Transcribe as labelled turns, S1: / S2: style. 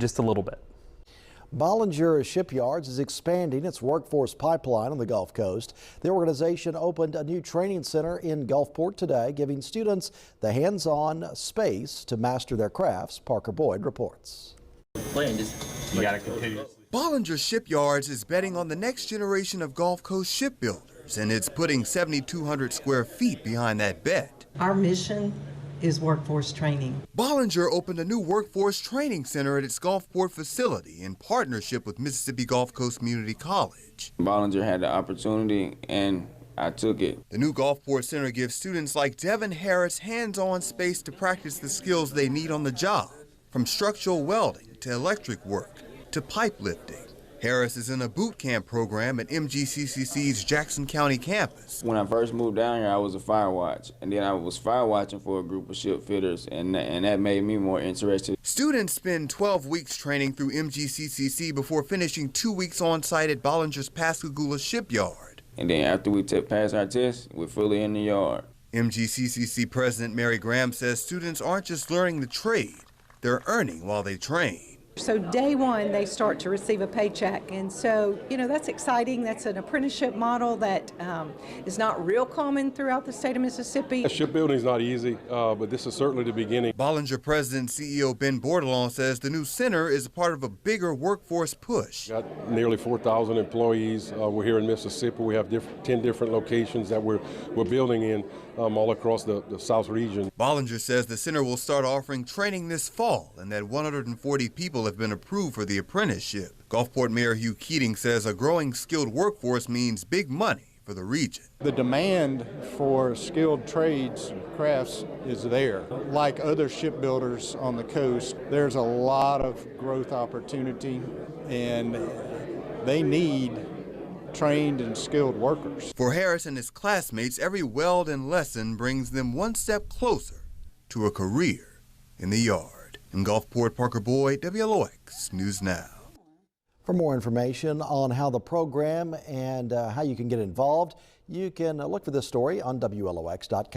S1: just a little bit.
S2: Bollinger Shipyards is expanding its workforce pipeline on the Gulf Coast. The organization opened a new training center in Gulfport today, giving students the hands-on space to master their crafts. Parker Boyd reports.
S1: You gotta continue.
S3: Bollinger Shipyards is betting on the next generation of Gulf Coast shipbuilders, and it's putting 7,200 square feet behind that bet.
S4: Our mission is workforce training.
S3: Bollinger opened a new workforce training center at its Gulfport facility in partnership with Mississippi Gulf Coast Community College.
S5: Bollinger had the opportunity and I took it.
S3: The new Gulfport Center gives students like Devin Harris hands-on space to practice the skills they need on the job, from structural welding to electric work to pipe lifting. Harris is in a boot camp program at MGCCC's Jackson County campus.
S5: When I first moved down here, I was a fire watch, and then I was fire watching for a group of ship fitters, and that made me more interested.
S3: Students spend 12 weeks training through MGCCC before finishing 2 weeks on site at Bollinger's Pascagoula shipyard.
S5: And then after we pass our test, we're fully in the yard.
S3: MGCCC President Mary Graham says students aren't just learning the trade, they're earning while they train.
S6: So day one, they start to receive a paycheck. And so, that's exciting. That's an apprenticeship model that is not real common throughout the state of Mississippi.
S7: Shipbuilding is not easy, but this is certainly the beginning.
S3: Bollinger President and CEO Ben Bordelon says the new center is a part of a bigger workforce push.
S7: Got nearly 4,000 employees. We're here in Mississippi. We have 10 different locations that we're building in all across the South region.
S3: Bollinger says the center will start offering training this fall and that 140 people have been approved for the apprenticeship. Gulfport Mayor Hugh Keating says a growing skilled workforce means big money for the region.
S8: The demand for skilled trades and crafts is there. Like other shipbuilders on the coast, there's a lot of growth opportunity, and they need trained and skilled workers.
S3: For Harris and his classmates, every weld and lesson brings them one step closer to a career in the yard. In Gulfport, Parker Boyd, WLOX News Now.
S2: For more information on how the program and how you can get involved, you can look for this story on WLOX.com.